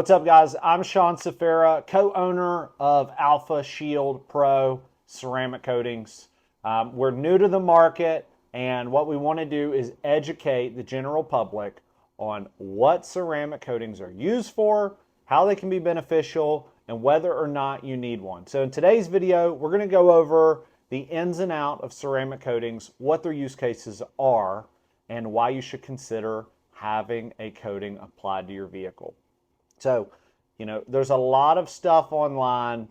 What's up, guys? I'm Sean Safera, co-owner of Alpha Shield Pro Ceramic Coatings. We're new to the market, and what we want to do is educate the general public on what ceramic coatings are used for, how they can be beneficial, and whether or not you need one. So in today's video, we're going to go over the ins and outs of ceramic coatings, what their use cases are, and why you should consider having a coating applied to your vehicle. So, there's a lot of stuff online,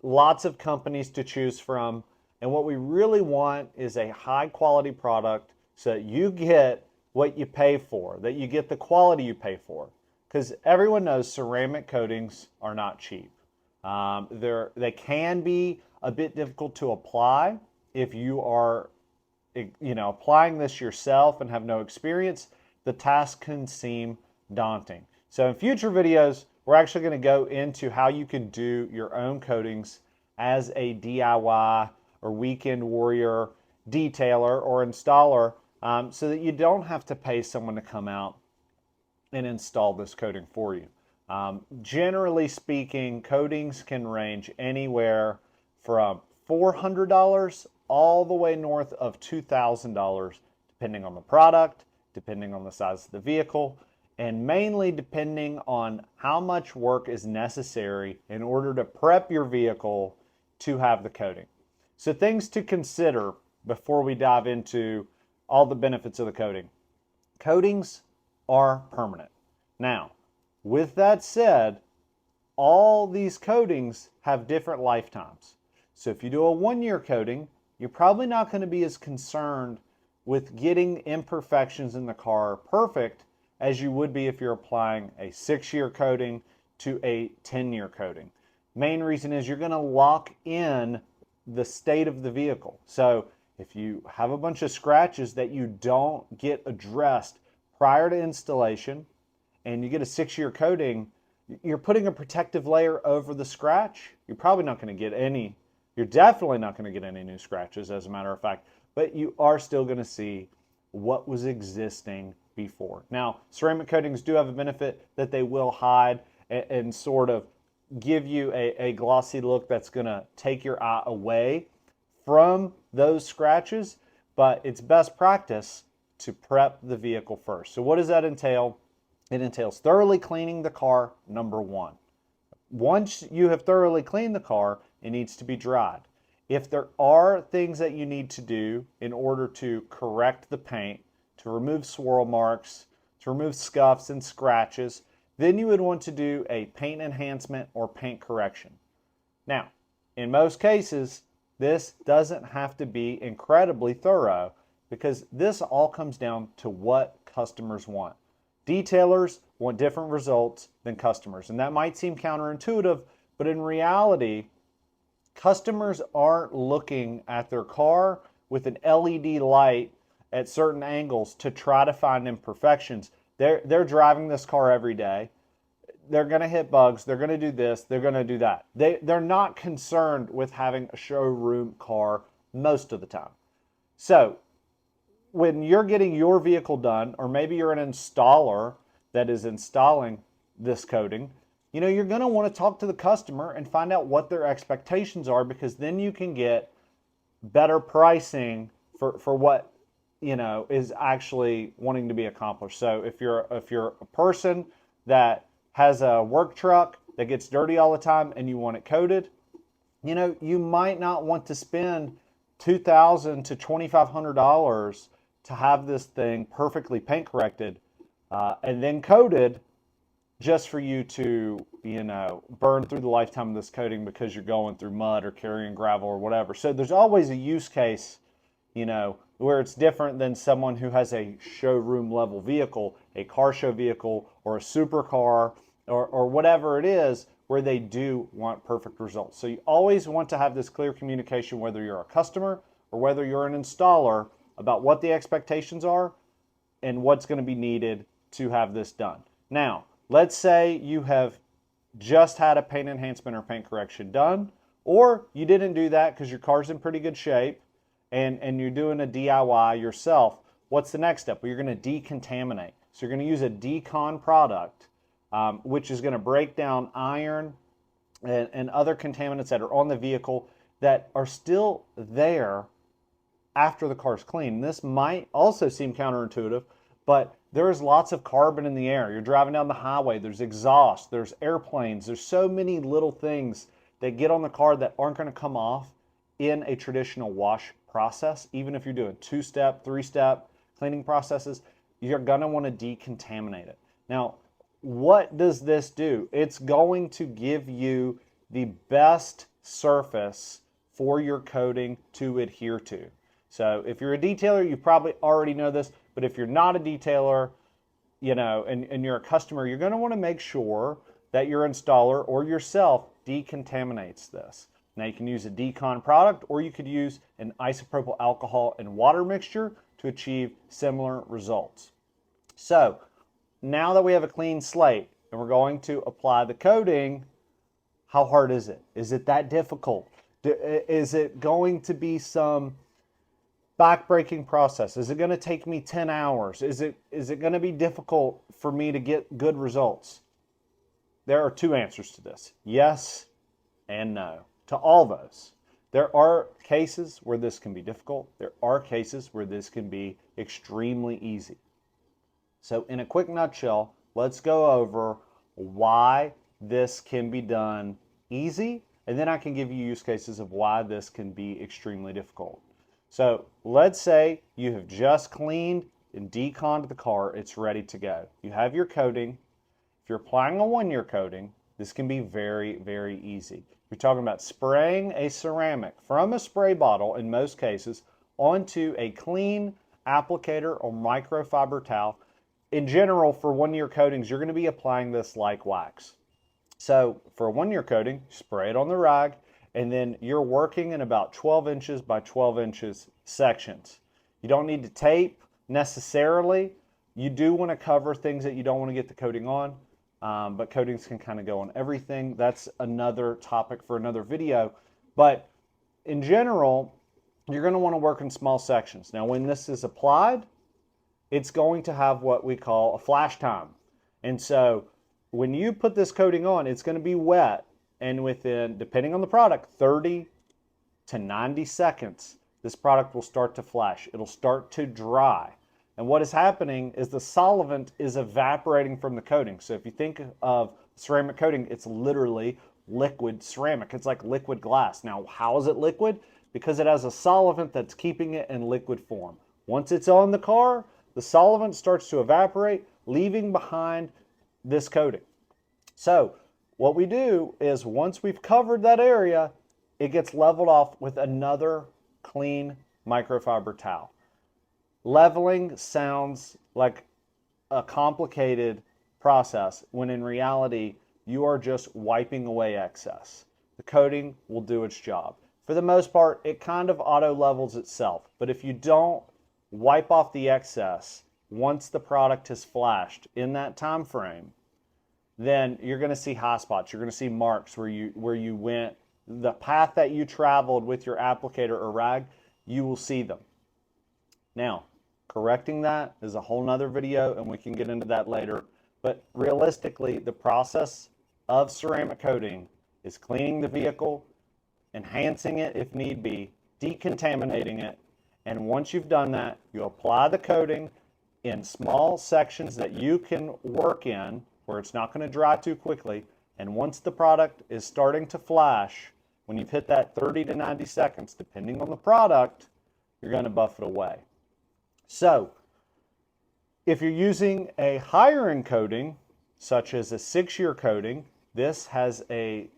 lots of companies to choose from, and what we really want is a high quality product so that you get what you pay for, that you get the quality you pay for. Because everyone knows ceramic coatings are not cheap. They can be a bit difficult to apply if you are applying this yourself and have no experience. The task can seem daunting. So in future videos, we're actually going to go into how you can do your own coatings as a DIY or weekend warrior detailer or installer, so that you don't have to pay someone to come out and install this coating for you. Generally speaking, coatings can range anywhere from $400 all the way north of $2,000, depending on the product, depending on the size of the vehicle, and mainly depending on how much work is necessary in order to prep your vehicle to have the coating. So things to consider before we dive into all the benefits of the coating. Coatings are permanent. Now, with that said, all these coatings have different lifetimes. So if you do a 1-year coating, you're probably not going to be as concerned with getting imperfections in the car perfect as you would be if you're applying a 6-year coating to a 10-year coating. Main reason is you're going to lock in the state of the vehicle. So if you have a bunch of scratches that you don't get addressed prior to installation and you get a 6-year coating, you're putting a protective layer over the scratch. You're probably not going to get any, you're definitely not going to get any new scratches, as a matter of fact, but you are still going to see what was existing before. Now, ceramic coatings do have a benefit that they will hide and sort of give you a glossy look that's going to take your eye away from those scratches, but it's best practice to prep the vehicle first. So what does that entail? It entails thoroughly cleaning the car, number one. Once you have thoroughly cleaned the car, it needs to be dried. If there are things that you need to do in order to correct the paint, to remove swirl marks, to remove scuffs and scratches, then you would want to do a paint enhancement or paint correction. Now, in most cases, this doesn't have to be incredibly thorough because this all comes down to what customers want. Detailers want different results than customers, and that might seem counterintuitive, but in reality, customers aren't looking at their car with an LED light at certain angles to try to find imperfections. They're driving this car every day. They're going to hit bugs. They're going to do this. They're going to do that. They're not concerned with having a showroom car most of the time. So when you're getting your vehicle done, or maybe you're an installer that is installing this coating, you're going to want to talk to the customer and find out what their expectations are, because then you can get better pricing for what is actually wanting to be accomplished. So if you're a person that has a work truck that gets dirty all the time and you want it coated, you might not want to spend $2,000 to $2,500 to have this thing perfectly paint corrected and then coated just for you to burn through the lifetime of this coating because you're going through mud or carrying gravel or whatever. So there's always a use case where it's different than someone who has a showroom level vehicle, a car show vehicle, or a supercar, or whatever it is, where they do want perfect results. So you always want to have this clear communication, whether you're a customer or whether you're an installer, about what the expectations are and what's going to be needed to have this done. Now, let's say you have just had a paint enhancement or paint correction done, or you didn't do that because your car's in pretty good shape, and you're doing a DIY yourself. What's the next step? Well, you're going to decontaminate. So you're going to use a decon product which is going to break down iron and other contaminants that are on the vehicle that are still there after the car's clean. This might also seem counterintuitive, but there's lots of carbon in the air. You're driving down the highway, there's exhaust, there's airplanes, there's so many little things that get on the car that aren't going to come off in a traditional wash process. Even if you're doing 2-step, 3-step cleaning processes, you're going to want to decontaminate it. Now, what does this do? It's going to give you the best surface for your coating to adhere to. So if you're a detailer, you probably already know this, but if you're not a detailer, and you're a customer, you're going to want to make sure that your installer or yourself decontaminates this. Now you can use a decon product, or you could use an isopropyl alcohol and water mixture to achieve similar results. So now that we have a clean slate and we're going to apply the coating, how hard is it? Is it that difficult? Is it going to be some back-breaking process? Is it going to take me 10 hours? Is it going to be difficult for me to get good results? There are two answers to this: yes and no to all those. There are cases where this can be difficult. There are cases where this can be extremely easy. So in a quick nutshell, let's go over why this can be done easy, and then I can give you use cases of why this can be extremely difficult. So let's say you have just cleaned and deconned the car. It's ready to go. You have your coating. If you're applying a 1-year coating, this can be very, very easy. You're talking about spraying a ceramic from a spray bottle, in most cases, onto a clean applicator or microfiber towel. In general, for 1-year coatings, you're going to be applying this like wax. So for a 1-year coating, spray it on the rag, and then you're working in about 12 inches by 12 inches sections. You don't need to tape necessarily. You do want to cover things that you don't want to get the coating on, but coatings can kind of go on everything. That's another topic for another video. But in general, you're going to want to work in small sections. Now, when this is applied, it's going to have what we call a flash time. And so when you put this coating on, it's going to be wet. And within, depending on the product, 30 to 90 seconds, this product will start to flash. It'll start to dry. And what is happening is the solvent is evaporating from the coating. So if you think of ceramic coating, it's literally liquid ceramic. It's like liquid glass. Now, how is it liquid? Because it has a solvent that's keeping it in liquid form. Once it's on the car, the solvent starts to evaporate, leaving behind this coating. So what we do is, once we've covered that area, it gets leveled off with another clean microfiber towel. Leveling sounds like a complicated process when in reality you are just wiping away excess. The coating will do its job. For the most part, it kind of auto levels itself, but if you don't wipe off the excess once the product has flashed in that time frame, then you're going to see hot spots. You're going to see marks where you went, the path that you traveled with your applicator or rag, you will see them. Now, correcting that is a whole nother video, and we can get into that later. But realistically, the process of ceramic coating is cleaning the vehicle, enhancing it if need be, decontaminating it, and once you've done that, you apply the coating in small sections that you can work in, where it's not going to dry too quickly. And once the product is starting to flash, when you've hit that 30 to 90 seconds, depending on the product, you're going to buff it away. So if you're using a higher end coating, such as a 6-year coating, this has a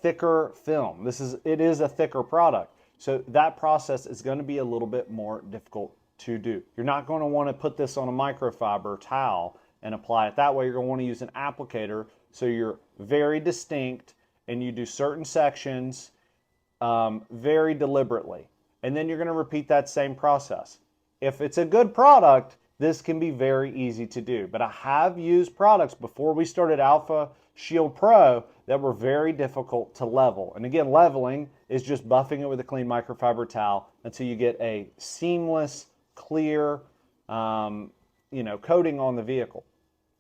thicker film. It is a thicker product. So that process is going to be a little bit more difficult to do. You're not going to want to put this on a microfiber towel and apply it that way. You're going to want to use an applicator, so you're very distinct and you do certain sections very deliberately. And then you're going to repeat that same process. If it's a good product, this can be very easy to do. But I have used products before we started Alpha Shield Pro that were very difficult to level. And again, leveling is just buffing it with a clean microfiber towel until you get a seamless, clear, coating on the vehicle.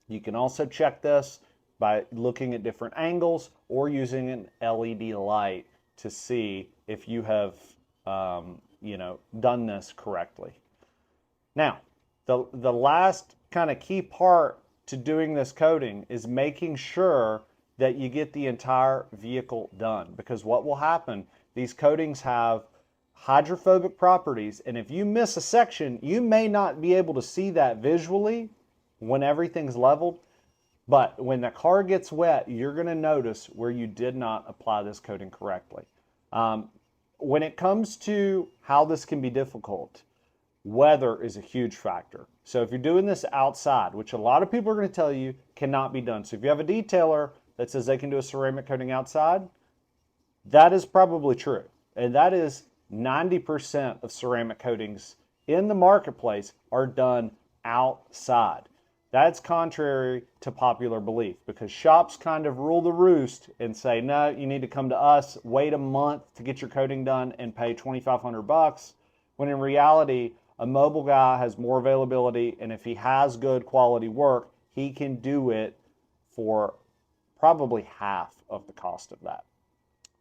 You can also check this by looking at different angles or using an LED light to see if you have done this correctly. Now, the last kind of key part to doing this coating is making sure that you get the entire vehicle done, because what will happen, these coatings have hydrophobic properties, and if you miss a section, you may not be able to see that visually when everything's leveled, but when the car gets wet, you're going to notice where you did not apply this coating correctly. When it comes to how this can be difficult, weather is a huge factor. So if you're doing this outside, which a lot of people are going to tell you cannot be done. So if you have a detailer that says they can do a ceramic coating outside, that is probably true. And that is 90% of ceramic coatings in the marketplace are done outside. That's contrary to popular belief, because shops kind of rule the roost and say, no, you need to come to us, wait a month to get your coating done and pay $2,500, when in reality, a mobile guy has more availability, and if he has good quality work, he can do it for probably half of the cost of that.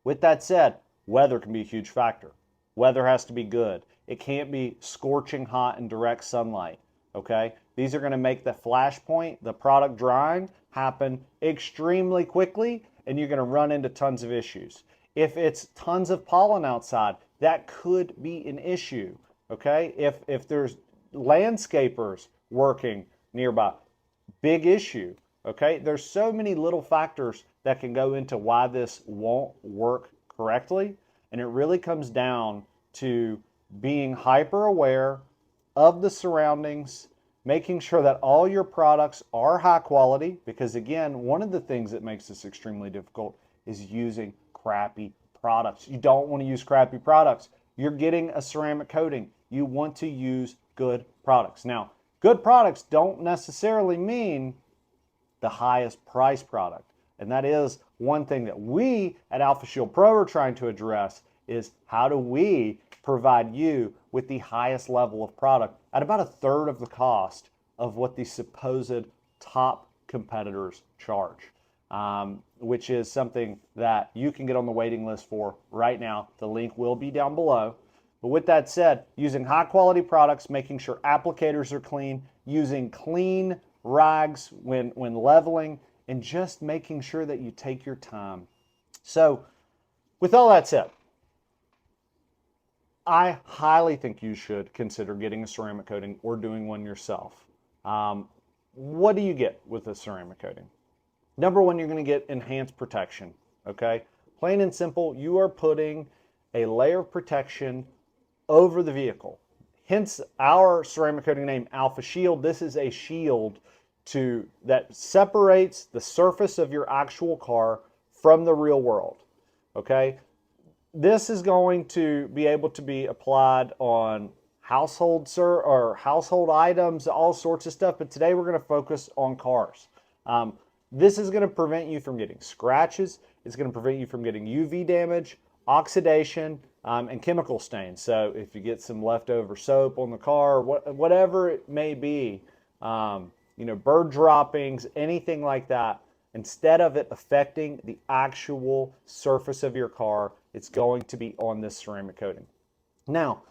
With that said, weather can be a huge factor. Weather has to be good. It can't be scorching hot and direct sunlight, okay? These are going to make the flash point, the product drying, happen extremely quickly, and you're going to run into tons of issues. If it's tons of pollen outside, that could be an issue, okay? If there's landscapers working nearby, big issue, okay? There's so many little factors that can go into why this won't work correctly, and it really comes down to being hyper aware of the surroundings, making sure that all your products are high quality, because again, one of the things that makes this extremely difficult is using crappy products. You don't want to use crappy products. You're getting a ceramic coating. You want to use good products. Now, good products don't necessarily mean the highest price product. And that is one thing that we at Alpha Shield Pro are trying to address, is how do we provide you with the highest level of product at about a third of the cost of what the supposed top competitors charge, which is something that you can get on the waiting list for right now. The link will be down below. But with that said, using high quality products, making sure applicators are clean, using clean rags when leveling, and just making sure that you take your time. So with all that said, I highly think you should consider getting a ceramic coating or doing one yourself. What do you get with a ceramic coating? Number one, you're going to get enhanced protection, okay? Plain and simple, you are putting a layer of protection over the vehicle. Hence our ceramic coating name, Alpha Shield. This is a shield that separates the surface of your actual car from the real world, okay? This is going to be able to be applied on household items, all sorts of stuff, but today we're going to focus on cars. This is going to prevent you from getting scratches. It's going to prevent you from getting UV damage, oxidation, and chemical stains. So if you get some leftover soap on the car, whatever it may be, bird droppings, anything like that, instead of it affecting the actual surface of your car, it's going to be on this ceramic coating. Now,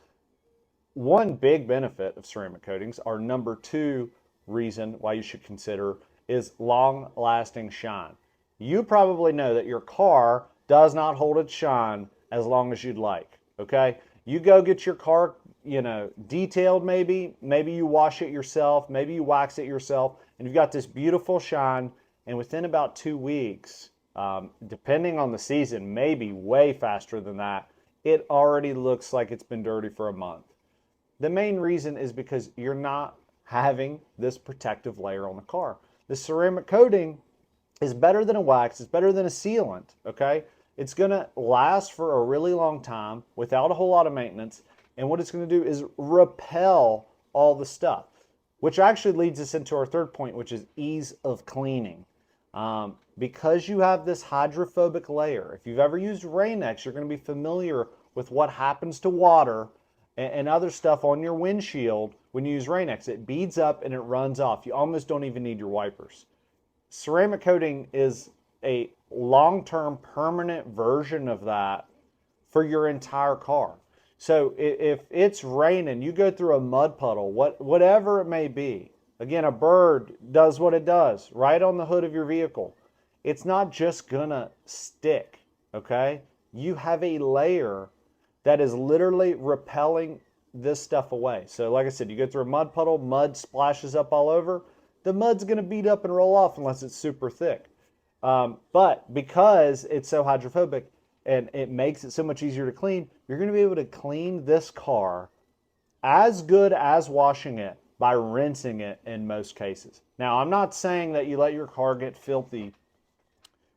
one big benefit of ceramic coatings, our number two reason why you should consider, is long-lasting shine. You probably know that your car does not hold its shine as long as you'd like, okay? You go get your car, detailed maybe you wash it yourself, maybe you wax it yourself, and you've got this beautiful shine, and within about 2 weeks, depending on the season, maybe way faster than that, it already looks like it's been dirty for a month. The main reason is because you're not having this protective layer on the car. The ceramic coating is better than a wax, it's better than a sealant, okay? It's gonna last for a really long time without a whole lot of maintenance, and what it's gonna do is repel all the stuff, which actually leads us into our third point, which is ease of cleaning. Because you have this hydrophobic layer, if you've ever used Rain-X, you're going to be familiar with what happens to water and other stuff on your windshield when you use Rain-X. It beads up and it runs off. You almost don't even need your wipers. Ceramic coating is a long-term permanent version of that for your entire car. So if it's raining, you go through a mud puddle, whatever it may be. Again, a bird does what it does right on the hood of your vehicle. It's not just gonna stick, okay? You have a layer that is literally repelling this stuff away. So like I said, you go through a mud puddle, mud splashes up all over. The mud's gonna beat up and roll off unless it's super thick. But because it's so hydrophobic and it makes it so much easier to clean, you're going to be able to clean this car as good as washing it by rinsing it in most cases. Now, I'm not saying that you let your car get filthy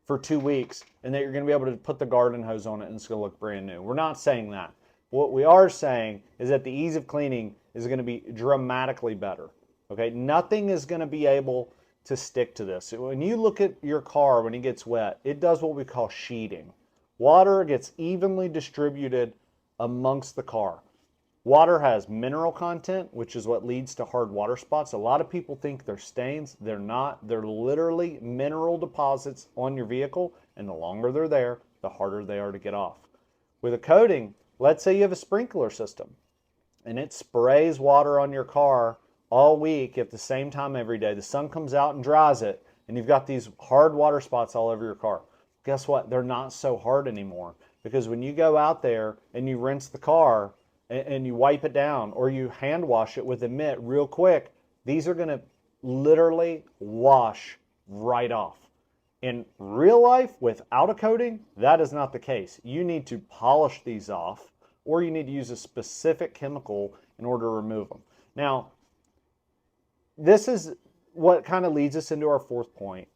for 2 weeks and that you're going to be able to put the garden hose on it and it's going to look brand new. We're not saying that. What we are saying is that the ease of cleaning is going to be dramatically better. Okay, nothing is going to be able to stick to this. When you look at your car when it gets wet, it does what we call sheeting. Water gets evenly distributed amongst the car. Water has mineral content, which is what leads to hard water spots. A lot of people think they're stains. They're not. They're literally mineral deposits on your vehicle, and the longer they're there, the harder they are to get off. With a coating, let's say you have a sprinkler system, and it sprays water on your car all week at the same time every day. The sun comes out and dries it, and you've got these hard water spots all over your car. Guess what? They're not so hard anymore, because when you go out there and you rinse the car and you wipe it down or you hand wash it with a mitt real quick, these are going to literally wash right off. In real life, without a coating, that is not the case. You need to polish these off, or you need to use a specific chemical in order to remove them. Now, this is what kind of leads us into our fourth point,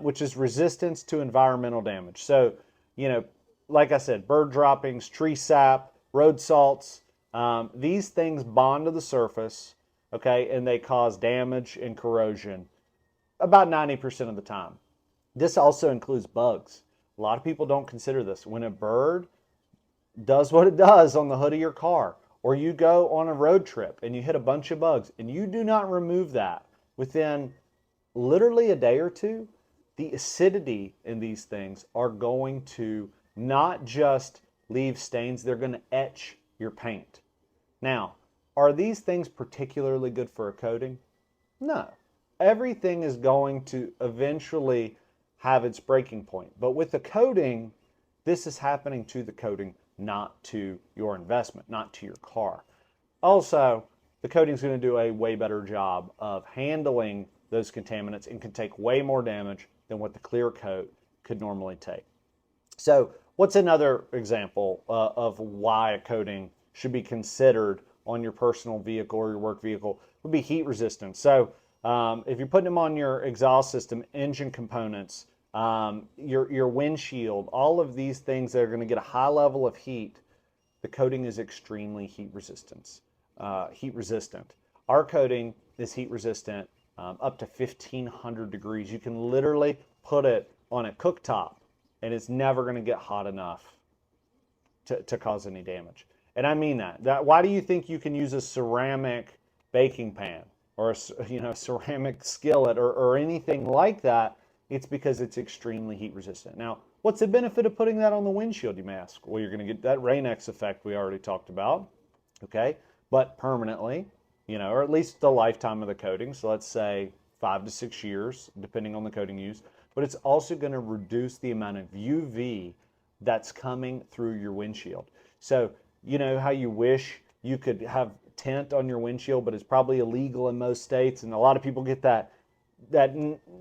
which is resistance to environmental damage. So, like I said, bird droppings, tree sap, road salts, these things bond to the surface, okay, and they cause damage and corrosion about 90% of the time. This also includes bugs. A lot of people don't consider this. When a bird does what it does on the hood of your car, or you go on a road trip and you hit a bunch of bugs and you do not remove that within literally a day or two, the acidity in these things are going to not just leave stains, they're going to etch your paint. Now, are these things particularly good for a coating? No. Everything is going to eventually have its breaking point. But with the coating, this is happening to the coating, not to your investment, not to your car. Also, the coating is going to do a way better job of handling those contaminants and can take way more damage than what the clear coat could normally take. So what's another example of why a coating should be considered on your personal vehicle or your work vehicle? Would be heat resistance. So if you're putting them on your exhaust system, engine components, your windshield, all of these things that are going to get a high level of heat, the coating is extremely heat resistant. Our coating is heat resistant up to 1500 degrees. You can literally put it on a cooktop and it's never going to get hot enough to cause any damage. And I mean that. Why do you think you can use a ceramic baking pan or a ceramic skillet or anything like that? It's because it's extremely heat resistant. Now, what's the benefit of putting that on the windshield, you may ask? Well, you're going to get that Rain-X effect we already talked about, okay? But permanently, or at least the lifetime of the coating. So let's say 5 to 6 years, depending on the coating used. But it's also going to reduce the amount of UV that's coming through your windshield. So, you know how you wish you could have tint on your windshield, but it's probably illegal in most states, and a lot of people get that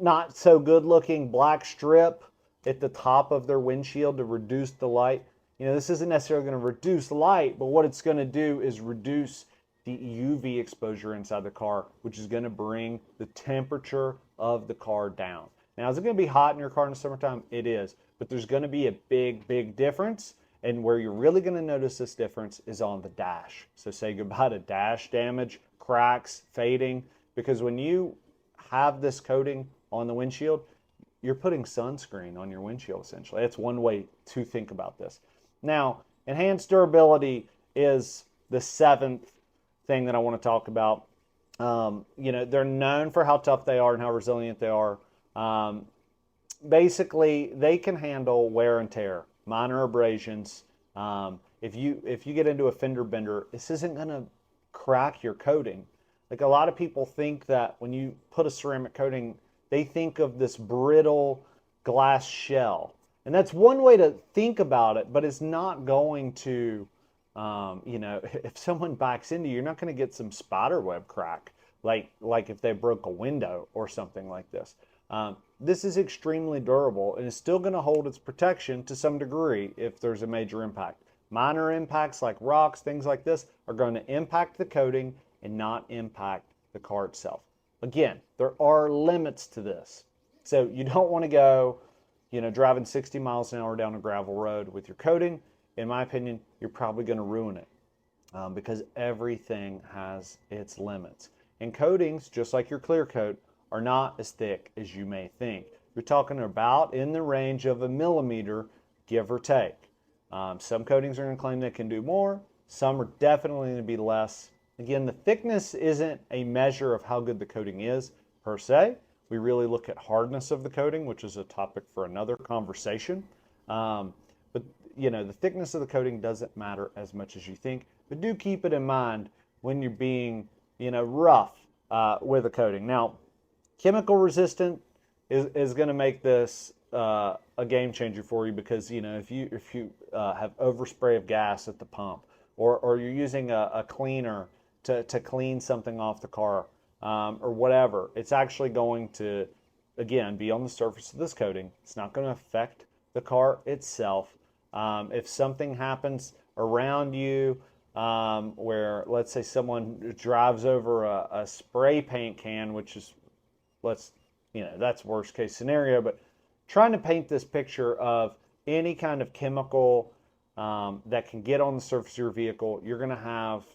not so good looking black strip at the top of their windshield to reduce the light. This isn't necessarily going to reduce light, but what it's going to do is reduce the UV exposure inside the car, which is going to bring the temperature of the car down. Now, is it going to be hot in your car in the summertime? It is, but there's going to be a big difference. And where you're really going to notice this difference is on the dash. So say goodbye to dash damage, cracks, fading, because when you have this coating on the windshield, you're putting sunscreen on your windshield essentially. That's one way to think about this. Now, enhanced durability is the seventh thing that I want to talk about. They're known for how tough they are and how resilient they are. Um, Basically, they can handle wear and tear, minor abrasions. If you get into a fender bender, this isn't going to crack your coating. Like a lot of people think that when you put a ceramic coating, they think of this brittle glass shell, and that's one way to think about it. But it's not going to, if someone backs into you, you're not going to get some spider web crack like if they broke a window or something like this. This is extremely durable and is still going to hold its protection to some degree if there's a major impact. Minor impacts like rocks, things like this, are going to impact the coating and not impact the car itself. Again, there are limits to this. So you don't want to go, driving 60 miles an hour down a gravel road with your coating. In my opinion, you're probably going to ruin it because everything has its limits. And coatings, just like your clear coat, are not as thick as you may think. You're talking about in the range of a millimeter, give or take. Some coatings are going to claim they can do more. Some are definitely going to be less. Again, the thickness isn't a measure of how good the coating is per se. We really look at hardness of the coating, which is a topic for another conversation. But the thickness of the coating doesn't matter as much as you think. But do keep it in mind when you're being, rough with a coating. Now, chemical resistant is going to make this a game changer for you because if you have overspray of gas at the pump or you're using a cleaner to clean something off the car or whatever, it's actually going to again be on the surface of this coating. It's not going to affect the car itself. If something happens around you where let's say someone drives over a spray paint can, which is that's worst case scenario, but trying to paint this picture of any kind of chemical that can get on the surface of your vehicle, you're going to have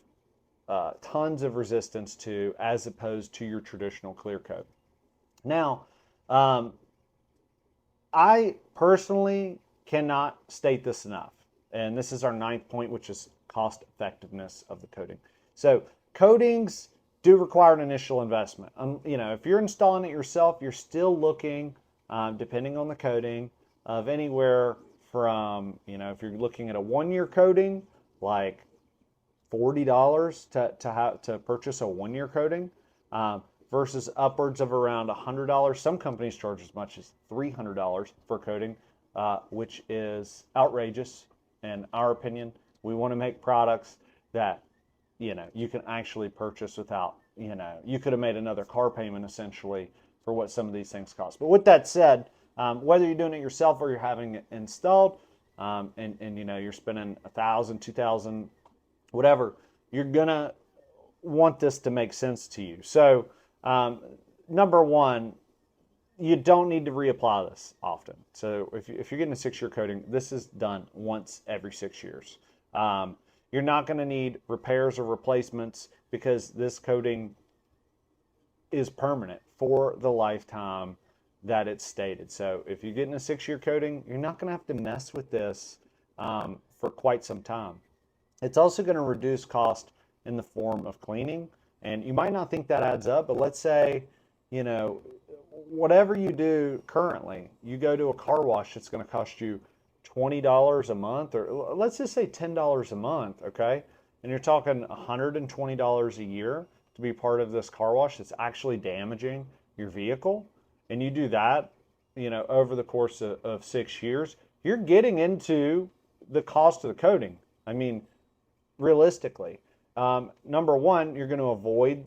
tons of resistance to, as opposed to your traditional clear coat. Now, I personally cannot state this enough, and this is our ninth point, which is cost effectiveness of the coating. So coatings do require an initial investment. If you're installing it yourself, you're still looking, depending on the coating, of anywhere from, if you're looking at a 1-year coating, like $40 to purchase a 1-year coating, versus upwards of around $100. Some companies charge as much as $300 for coating, which is outrageous in our opinion. We want to make products that you can actually purchase without, you could have made another car payment essentially for what some of these things cost. But with that said, whether you're doing it yourself or you're having it installed, and you're spending $1,000, $2,000, whatever, you're gonna want this to make sense to you. So, number one, you don't need to reapply this often. So if you're getting a 6-year coating, this is done once every 6 years. You're not going to need repairs or replacements because this coating is permanent for the lifetime that it's stated. So if you're getting a 6-year coating, you're not going to have to mess with this for quite some time. It's also going to reduce cost in the form of cleaning. And you might not think that adds up, but let's say, whatever you do currently, you go to a car wash, it's going to cost you $20 a month, or let's just say $10 a month, okay? And you're talking $120 a year to be part of this car wash that's actually damaging your vehicle. And you do that, over the course of 6 years, you're getting into the cost of the coating. I mean, realistically, number one, you're going to avoid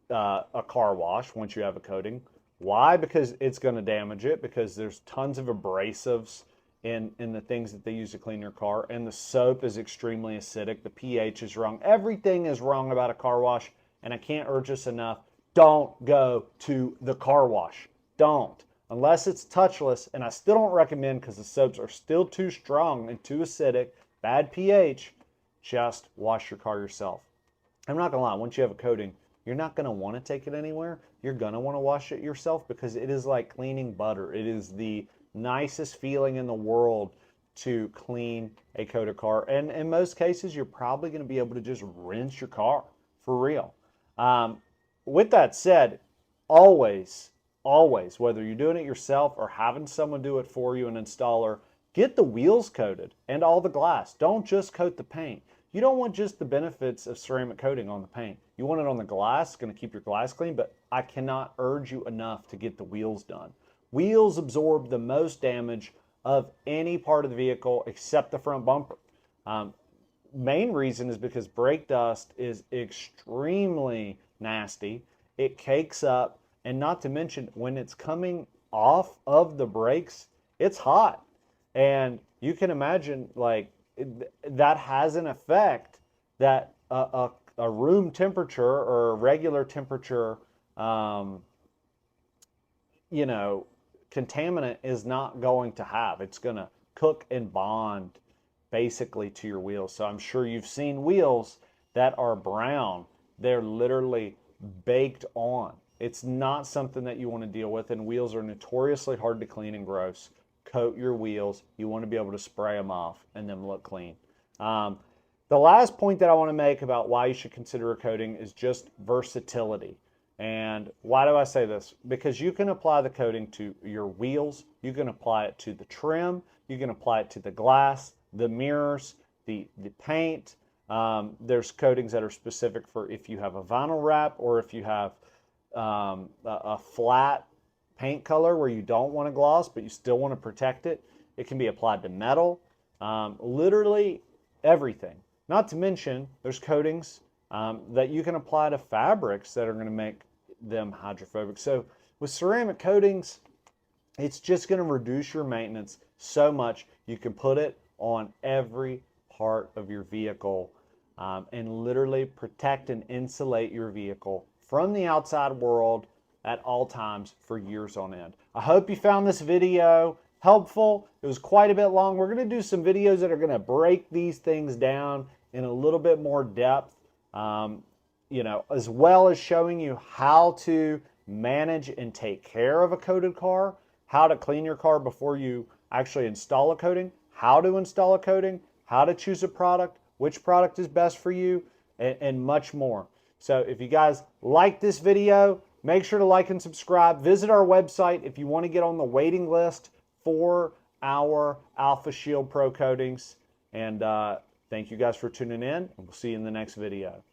a car wash once you have a coating. Why? Because it's going to damage it, because there's tons of abrasives in the things that they use to clean your car, and the soap is extremely acidic, the pH is wrong, everything is wrong about a car wash, and I can't urge this enough, don't go to the car wash. Don't. Unless it's touchless, and I still don't recommend because the soaps are still too strong and too acidic, bad pH, just wash your car yourself. I'm not going to lie, once you have a coating, you're not going to want to take it anywhere. You're going to want to wash it yourself because it is like cleaning butter. It is the nicest feeling in the world to clean a coated car. And in most cases, you're probably going to be able to just rinse your car for real. With that said, always, always, whether you're doing it yourself or having someone do it for you, an installer, get the wheels coated and all the glass. Don't just coat the paint. You don't want just the benefits of ceramic coating on the paint. You want it on the glass. It's going to keep your glass clean, but I cannot urge you enough to get the wheels done. Wheels absorb the most damage of any part of the vehicle except the front bumper. Main reason is because brake dust is extremely nasty. It cakes up, and not to mention when it's coming off of the brakes, it's hot. And you can imagine like that has an effect that a room temperature or a regular temperature, you know, contaminant is not going to have. It's going to cook and bond basically to your wheels. So I'm sure you've seen wheels that are brown. They're literally baked on. It's not something that you want to deal with, and wheels are notoriously hard to clean and gross. Coat your wheels. You want to be able to spray them off and them look clean. The last point that I want to make about why you should consider a coating is just versatility. And why do I say this? Because you can apply the coating to your wheels, you can apply it to the trim, you can apply it to the glass, the mirrors, the paint. There's coatings that are specific for if you have a vinyl wrap or if you have a flat paint color where you don't want a gloss but you still want to protect it. It can be applied to metal, literally everything. Not to mention there's coatings that you can apply to fabrics that are going to make them hydrophobic. So with ceramic coatings, it's just going to reduce your maintenance so much. You can put it on every part of your vehicle and literally protect and insulate your vehicle from the outside world at all times for years on end. I hope you found this video helpful. It was quite a bit long. We're going to do some videos that are going to break these things down in a little bit more depth, you know, as well as showing you how to manage and take care of a coated car, how to clean your car before you actually install a coating, how to install a coating, how to choose a product, which product is best for you, and much more. So if you guys like this video, make sure to like and subscribe. Visit our website if you want to get on the waiting list for our Alpha Shield Pro coatings. And thank you guys for tuning in, and we'll see you in the next video.